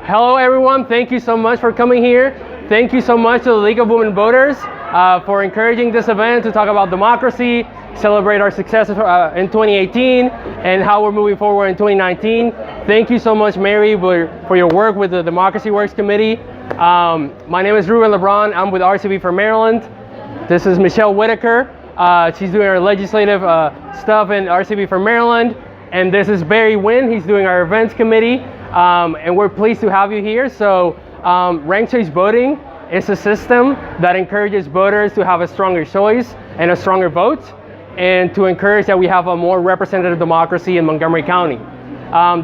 Hello everyone, thank you so much for coming here. Thank you so much to the League of Women Voters for encouraging this event to talk about democracy, celebrate our successes in 2018 and how we're moving forward in 2019. Thank you so much, Mary, for your work with the Democracy Works Committee. My name is Ruben LeBron. I'm with RCV for Maryland. This is Michelle Whitaker. She's doing our legislative stuff in RCV for Maryland. And this is Barry Wynn. He's doing our events committee. And we're pleased to have you here. So ranked choice voting is a system that encourages voters to have a stronger choice and a stronger vote, and to encourage that we have a more representative democracy in Montgomery County.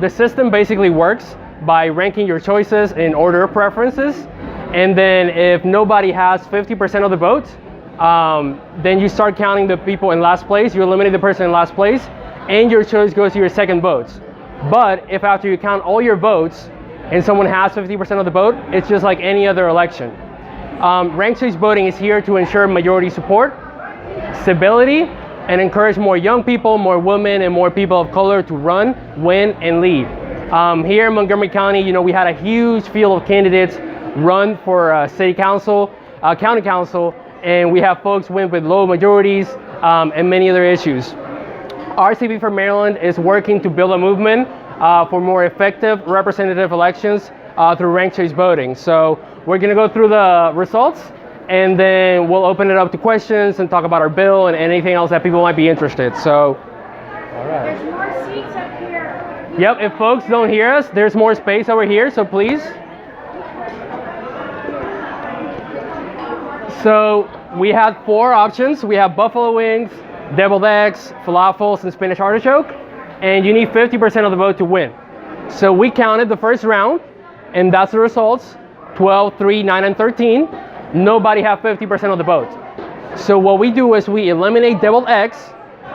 The system basically works by ranking your choices in order of preferences. And then if nobody has 50% of the vote, then you start counting the people in last place. You eliminate the person in last place, and your choice goes to your second votes. But if after you count all your votes and someone has 50% of the vote, it's just like any other election. Ranked choice voting is here to ensure majority support, stability, and encourage more young people, more women, and more people of color to run, win, and lead. Here in Montgomery County, we had a huge field of candidates run for city council, county council, and we have folks win with low majorities and many other issues. RCV for Maryland is working to build a movement for more effective representative elections through ranked choice voting. So we're going to go through the results, and then we'll open it up to questions and talk about our bill and anything else that people might be interested. So, all right. There's more seats up here. Yep, if folks don't hear us, there's more space over here, so please. So we had 4 options. We have buffalo wings, deviled eggs, falafels, and spinach artichoke, and you need 50% of the vote to win. So we counted the first round, and that's the results: 12, 3, 9, and 13. Nobody had 50% of the vote. So what we do is we eliminate deviled eggs,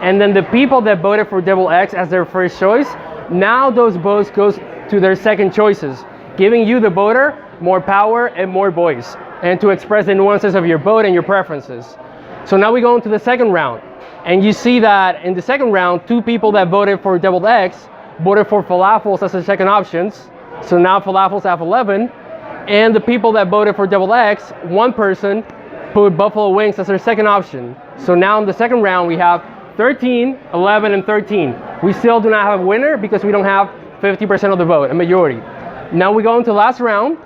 and then the people that voted for deviled eggs as their first choice, now those votes goes to their second choices, giving you, the voter, more power and more voice, and to express the nuances of your vote and your preferences. So now we go into the second round. And you see that in the second round, 2 people that voted for deviled eggs voted for falafels as their second options. So now falafels have 11. And the people that voted for deviled eggs, 1 person put buffalo wings as their second option. So now in the second round, we have 13, 11, and 13. We still do not have a winner because we don't have 50% of the vote, a majority. Now we go into the last round.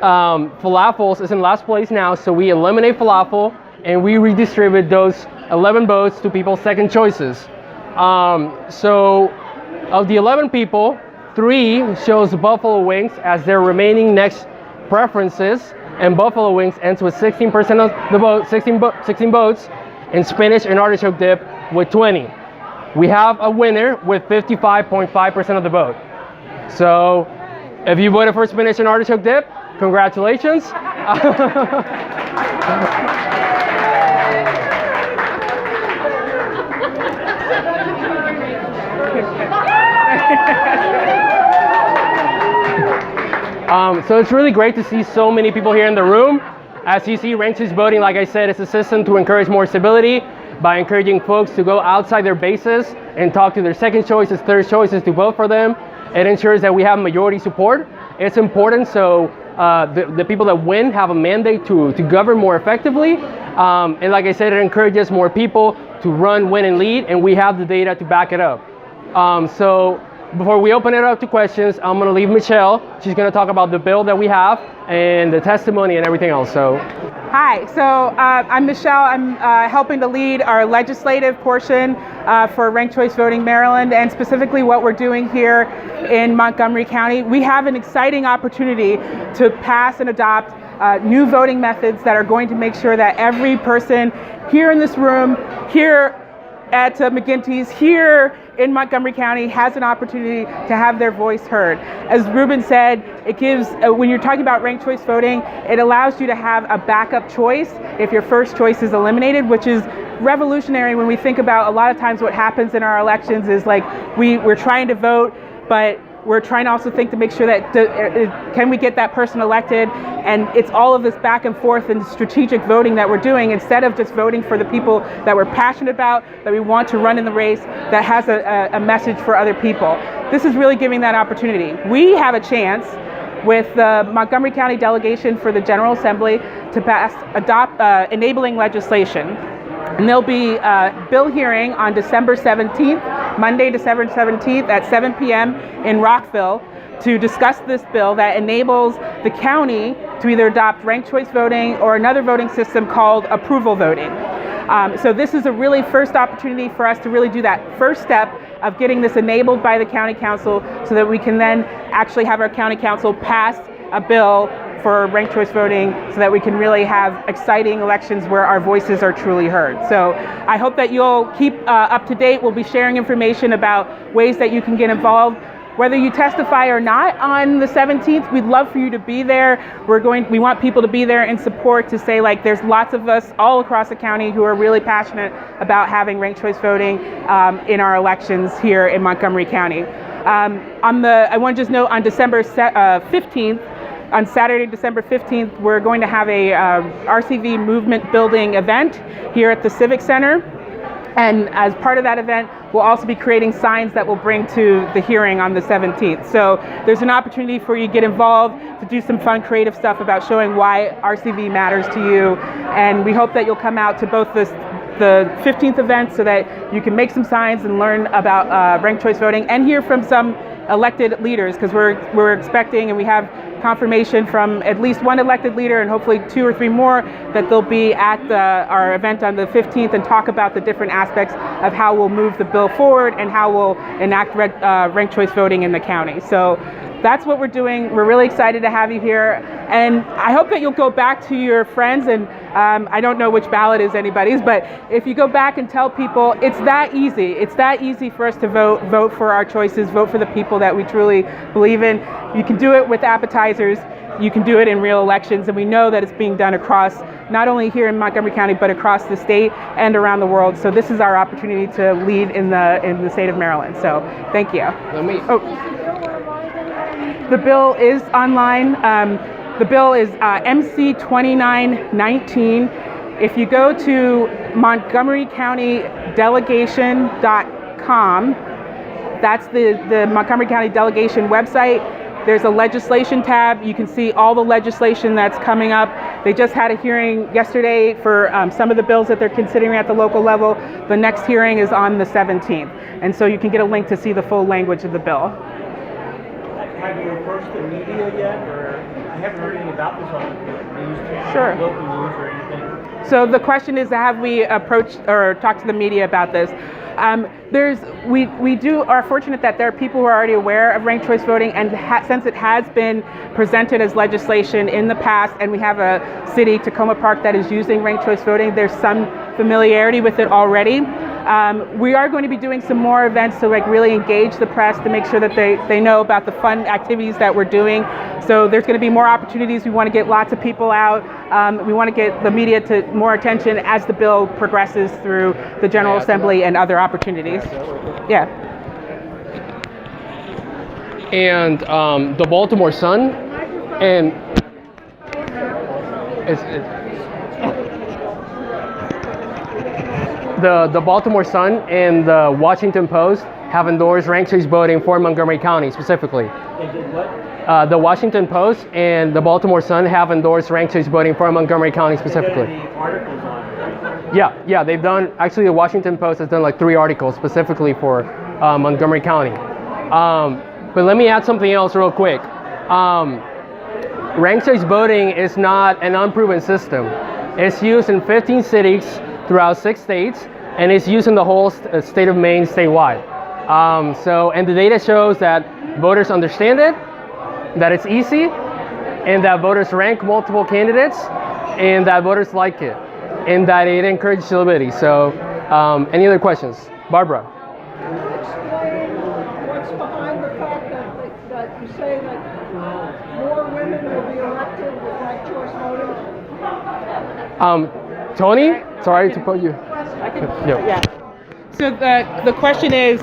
Falafels is in last place now, so we eliminate falafel and we redistribute those 11 votes to people's second choices. So of the 11 people, 3 chose buffalo wings as their remaining next preferences, and buffalo wings ends with 16% of the vote, 16 votes, and spinach and artichoke dip with 20. We have a winner with 55.5% of the vote. So if you voted for spinach and artichoke dip, congratulations. So it's really great to see so many people here in the room. As you see, ranked choice voting, like I said, is a system to encourage more stability by encouraging folks to go outside their bases and talk to their second choices, third choices to vote for them. It ensures that we have majority support. It's important so the people that win have a mandate to govern more effectively. And like I said, it encourages more people to run, win, and lead, and we have the data to back it up. So before we open it up to questions, I'm going to leave Michelle. She's going to talk about the bill that we have and the testimony and everything else. So, hi. So I'm Michelle. I'm helping to lead our legislative portion for Ranked Choice Voting Maryland, and specifically what we're doing here in Montgomery County. We have an exciting opportunity to pass and adopt new voting methods that are going to make sure that every person here in this room, here at McGinty's, here in Montgomery County, has an opportunity to have their voice heard. As Ruben said, it gives, when you're talking about ranked choice voting, it allows you to have a backup choice if your first choice is eliminated, which is revolutionary when we think about a lot of times what happens in our elections is like we're trying to vote, but we're trying to also think to make sure that can we get that person elected, and it's all of this back and forth and strategic voting that we're doing instead of just voting for the people that we're passionate about, that we want to run in the race, that has a message for other people. This is really giving that opportunity. We have a chance with the Montgomery County delegation for the General Assembly to adopt enabling legislation. And there'll be a bill hearing on December 17th, Monday, December 17th at 7 p.m. in Rockville to discuss this bill that enables the county to either adopt ranked choice voting or another voting system called approval voting. So this is a really first opportunity for us to really do that first step of getting this enabled by the county council so that we can then actually have our county council pass a bill for ranked choice voting so that we can really have exciting elections where our voices are truly heard. So I hope that you'll keep up to date. We'll be sharing information about ways that you can get involved. Whether you testify or not on the 17th, we'd love for you to be there. We want people to be there in support to say, like, there's lots of us all across the county who are really passionate about having ranked choice voting in our elections here in Montgomery County. I want to just note on December 15th, on Saturday, December 15th, we're going to have a RCV movement building event here at the Civic Center. And as part of that event, we'll also be creating signs that we'll bring to the hearing on the 17th. So there's an opportunity for you to get involved, to do some fun creative stuff about showing why RCV matters to you. And we hope that you'll come out to both the 15th event so that you can make some signs and learn about ranked choice voting and hear from some elected leaders, because we're expecting, and we have confirmation from at least one elected leader and hopefully 2 or 3 more, that they'll be at our event on the 15th and talk about the different aspects of how we'll move the bill forward and how we'll enact ranked choice voting in the county. So that's what we're doing. We're really excited to have you here, and I hope that you'll go back to your friends, and I don't know which ballot is anybody's, but if you go back and tell people, it's that easy. It's that easy for us to vote for our choices, vote for the people that we truly believe in. You can do it with appetizers. You can do it in real elections, and we know that it's being done across, not only here in Montgomery County, but across the state and around the world. So this is our opportunity to lead in the state of Maryland. So thank you. The bill is online. The bill is MC 2919. If you go to MontgomeryCountyDelegation.com, that's the Montgomery County Delegation website. There's a legislation tab. You can see all the legislation that's coming up. They just had a hearing yesterday for some of the bills that they're considering at the local level. The next hearing is on the 17th. And so you can get a link to see the full language of the bill. Have you approached the media yet? Or I haven't heard anything about this on the news channel, Sure. local news or anything. So the question is, have we approached or talked to the media about this? We are fortunate that there are people who are already aware of ranked choice voting, and since it has been presented as legislation in the past, and we have a city, Tacoma Park, that is using ranked choice voting, there's some familiarity with it already. We are going to be doing some more events to really engage the press to make sure that they know about the fun activities that we're doing. So there's going to be more opportunities. We want to get lots of people out. We want to get the media to more attention as the bill progresses through the General Assembly and other opportunities. Yeah. And the Baltimore Sun and the Baltimore Sun and the Washington Post have endorsed ranked choice voting for Montgomery County specifically. They did what? The Washington Post and the Baltimore Sun have endorsed ranked choice voting for Montgomery County specifically. The articles on it. Yeah, they've done, actually the Washington Post has done like 3 articles specifically for Montgomery County. But let me add something else real quick. Ranked choice voting is not an unproven system. It's used in 15 cities throughout 6 states, and it's used in the whole state of Maine statewide. And the data shows that voters understand it, that it's easy, and that voters rank multiple candidates, and that voters like it, and that it encourages civility. So, any other questions? Barbara. What's behind the fact that you say that more women will be elected with ranked choice voting? Tony, sorry to put you. Yeah. So the question is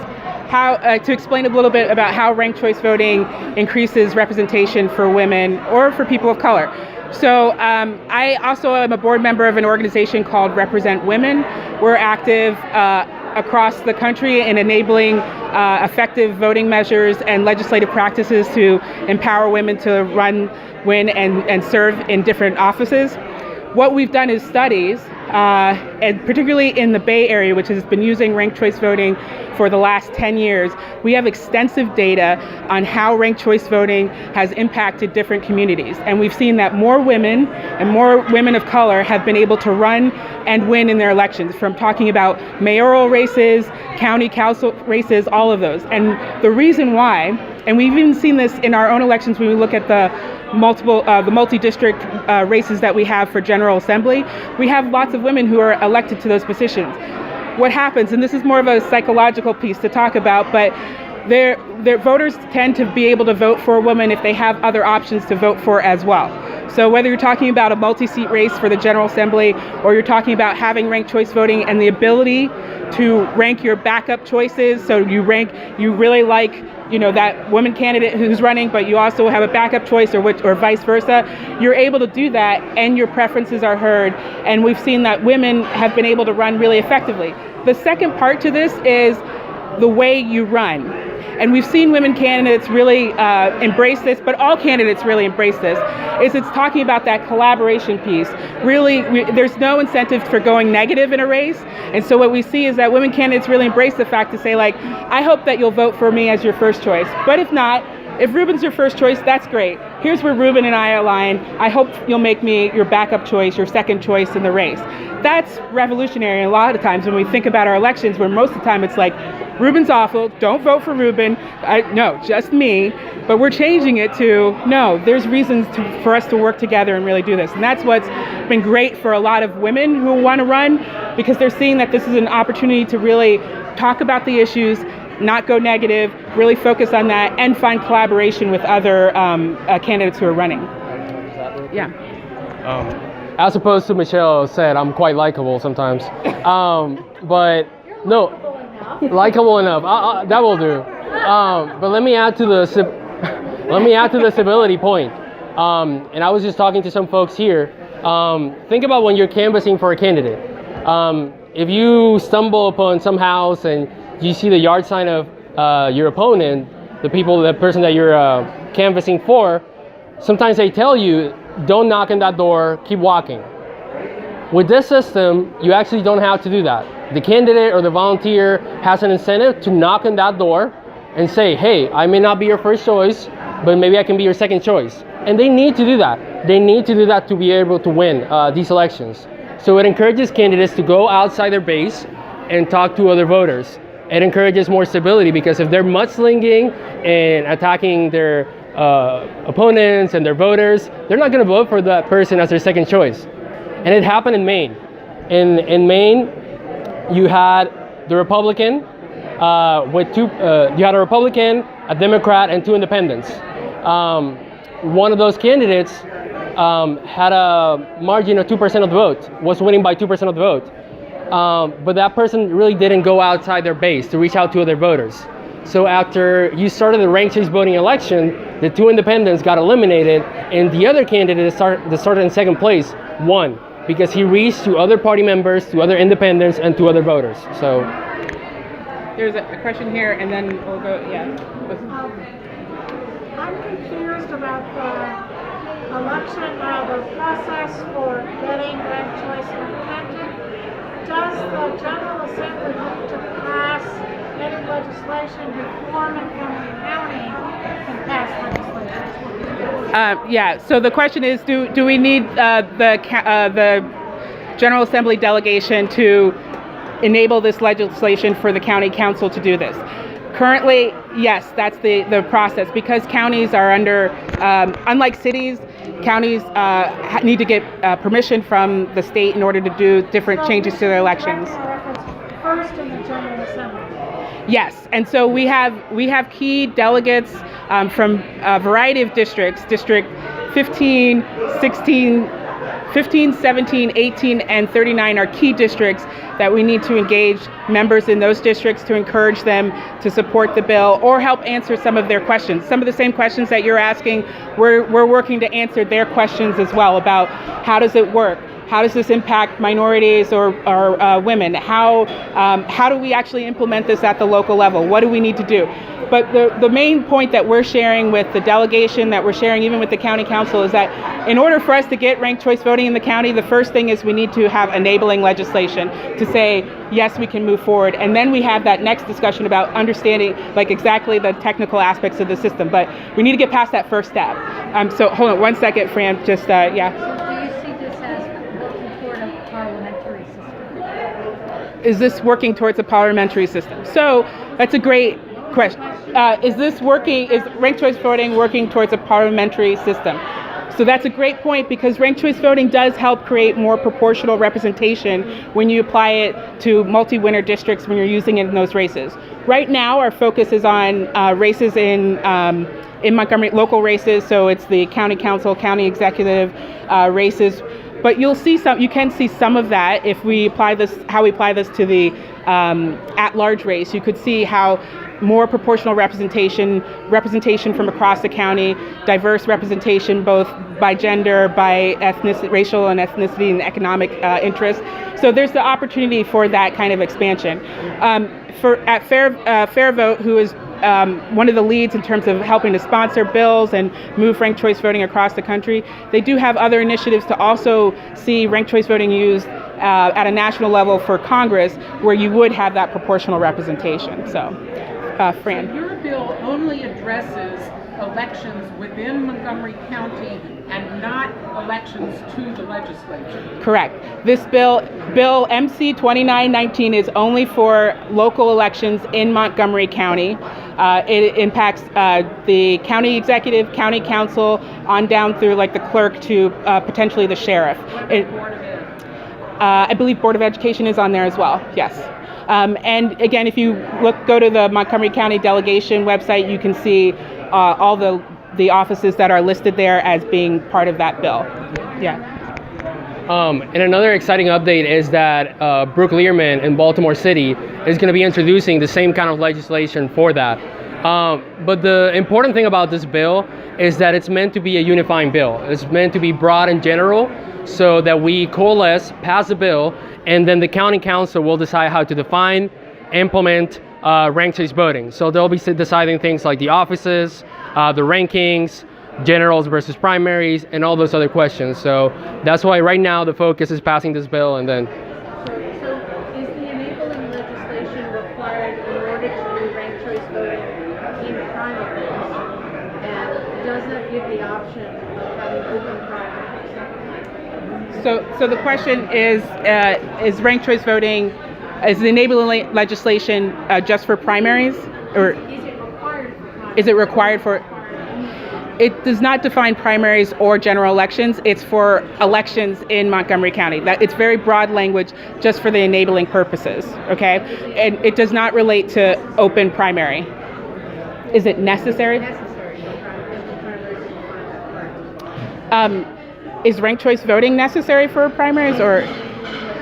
how to explain a little bit about how ranked choice voting increases representation for women or for people of color. So I also am a board member of an organization called Represent Women. We're active across the country in enabling effective voting measures and legislative practices to empower women to run, win, and serve in different offices. What we've done is studies, and particularly in the Bay Area, which has been using ranked choice voting for the last 10 years, we have extensive data on how ranked choice voting has impacted different communities. And we've seen that more women and more women of color have been able to run and win in their elections, from talking about mayoral races, county council races, all of those. And the reason why, and we've even seen this in our own elections when we look at the multi-district races that we have for General Assembly, we have lots of women who are elected to those positions. What happens, and this is more of a psychological piece to talk about, but their voters tend to be able to vote for a woman if they have other options to vote for as well. So whether you're talking about a multi-seat race for the General Assembly, or you're talking about having ranked choice voting and the ability to rank your backup choices, so you really like, that woman candidate who's running, but you also have a backup choice, or vice versa, you're able to do that and your preferences are heard. And we've seen that women have been able to run really effectively. The second part to this is the way you run. And we've seen women candidates really embrace this, but all candidates really embrace this, is it's talking about that collaboration piece. Really, there's no incentive for going negative in a race. And so what we see is that women candidates really embrace the fact to say, like, I hope that you'll vote for me as your first choice. But if not, if Ruben's your first choice, that's great. Here's where Ruben and I align. I hope you'll make me your backup choice, your second choice in the race. That's revolutionary. And a lot of times when we think about our elections, where most of the time it's like, Ruben's awful, don't vote for Ruben. No, just me. But we're changing it to, no, there's reasons for us to work together and really do this. And that's what's been great for a lot of women who want to run, because they're seeing that this is an opportunity to really talk about the issues, not go negative, really focus on that, and find collaboration with other candidates who are running. Yeah. As opposed to Michelle said, I'm quite likable sometimes. But no, likable enough. That will do. But let me add to the civility point. And I was just talking to some folks here. Think about when you're canvassing for a candidate. If you stumble upon some house and you see the yard sign of your opponent, the person that you're canvassing for, sometimes they tell you, don't knock on that door, keep walking. With this system, you actually don't have to do that. The candidate or the volunteer has an incentive to knock on that door and say, hey, I may not be your first choice, but maybe I can be your second choice. And they need to do that. They need to do that to be able to win these elections. So it encourages candidates to go outside their base and talk to other voters. It encourages more stability, because if they're mudslinging and attacking their opponents and their voters, they're not going to vote for that person as their second choice. And it happened in Maine. In Maine, you had the Republican you had a Republican, a Democrat, and two independents. One of those candidates had a margin of 2% of the vote, was winning by 2% of the vote. But that person really didn't go outside their base to reach out to other voters. So after you started the ranked choice voting election, the two independents got eliminated, and the other candidate that started in second place won, because he reached to other party members, to other independents, and to other voters. So there's a question here, and then we'll go, yeah. I'm confused about the election, the process for getting ranked choice independent. Does the General Assembly need to pass any legislation before Montgomery County can pass legislation? Yeah, so the question is, do we need the General Assembly delegation to enable this legislation for the county council to do this? Currently, yes, that's the process, because counties are under, unlike cities, counties need to get permission from the state in order to do different changes to their elections. First in the General Assembly. Yes, and so we have key delegates from a variety of districts, District 15, 16, 15, 17, 18, and 39 are key districts that we need to engage members in those districts to encourage them to support the bill or help answer some of their questions. Some of the same questions that you're asking, we're working to answer their questions as well about how does it work? How does this impact minorities or women? How do we actually implement this at the local level? What do we need to do? But the main point that we're sharing with the delegation, that we're sharing even with the county council, is that in order for us to get ranked choice voting in the county, the first thing is we need to have enabling legislation to say, yes, we can move forward. And then we have that next discussion about understanding like exactly the technical aspects of the system. But we need to get past that first step. So hold on one second, Fran, just, yeah. So do you see this as working toward a parliamentary system? Is this working towards a parliamentary system? So that's a great question. Is ranked choice voting working towards a parliamentary system? So that's a great point, because ranked choice voting does help create more proportional representation when you apply it to multi-winner districts when you're using it in those races. Right now, our focus is on races in Montgomery, local races. So it's the county council, county executive races. But you can see some of that if we apply this, how we apply this to the at-large race. You could see how more proportional representation from across the county, diverse representation both by gender, by racial and ethnicity and economic interest. So there's the opportunity for that kind of expansion. At Fair Vote, who is one of the leads in terms of helping to sponsor bills and move ranked choice voting across the country, they do have other initiatives to also see ranked choice voting used at a national level for Congress, where you would have that proportional representation. So, Fran. So your bill only addresses elections within Montgomery County and not elections to the legislature. Correct. This bill MC 2919, is only for local elections in Montgomery County. It impacts the county executive, county council, on down through like the clerk to potentially the sheriff. Board of Ed? I believe Board of Education is on there as well. Yes. And again, if you go to the Montgomery County delegation website, you can see all the offices that are listed there as being part of that bill. Yeah. And another exciting update is that Brooke Learman in Baltimore City is going to be introducing the same kind of legislation for that. But the important thing about this bill is that it's meant to be a unifying bill. It's meant to be broad and general, so that we coalesce, pass a bill, and then the county council will decide how to define, implement ranked choice voting. So they'll be deciding things like the offices, the rankings, generals versus primaries, and all those other questions. So that's why right now the focus is passing this bill, and then. So is the enabling legislation required in order to do ranked choice voting in primaries? And does that give the option of having open primaries? So the question is ranked choice voting, is the enabling legislation just for primaries, or is it required for? It does not define primaries or general elections. It's for elections in Montgomery County. It's very broad language, just for the enabling purposes. Okay, and it does not relate to open primary. Is it necessary? Is ranked choice voting necessary for primaries, or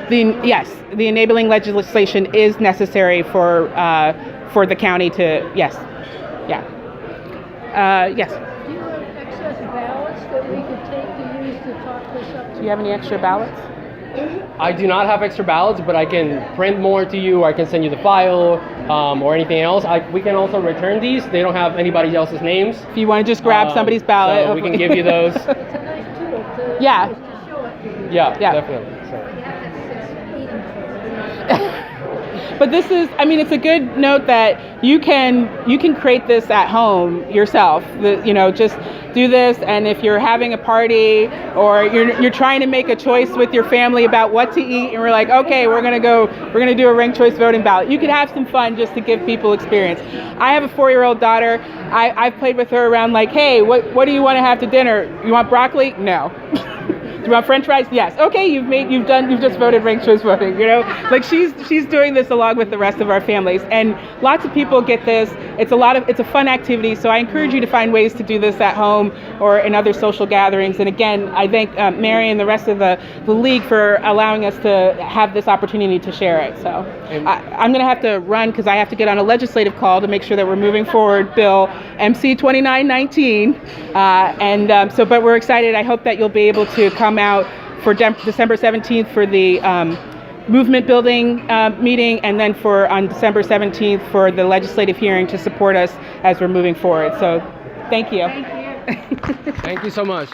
yes, the enabling legislation is necessary for the county to yes. Do you have excess ballots that we could take to use to talk this up? Do you have any extra ballots? I do not have extra ballots, but I can print more to you, or I can send you the file, or anything else. We can also return these. They don't have anybody else's names. If you want to just grab somebody's ballot, so we can give you those. It's a nice tool to Yeah. to show it to you. Yeah, Yeah. definitely. So. You have to have 6 eating. But this is, I mean, it's a good note that you can create this at home yourself. Just do this, and if you're having a party or you're trying to make a choice with your family about what to eat, and we're like, okay, we're gonna do a ranked choice voting ballot. You could have some fun just to give people experience. I have a 4-year-old daughter. I've played with her around like, hey, what do you want to have to dinner? You want broccoli? No. Do you want French fries? Yes. Okay, you've just voted ranked choice voting. Like she's doing this along with the rest of our families, and lots of people get this. It's a fun activity. So I encourage you to find ways to do this at home or in other social gatherings. And again, I thank Mary and the rest of the league for allowing us to have this opportunity to share it. So I'm going to have to run because I have to get on a legislative call to make sure that we're moving forward Bill MC 2919. But we're excited. I hope that you'll be able to come out for December 17th for the movement building meeting, and then on December 17th for the legislative hearing to support us as we're moving forward. So thank you. Thank you. Thank you so much.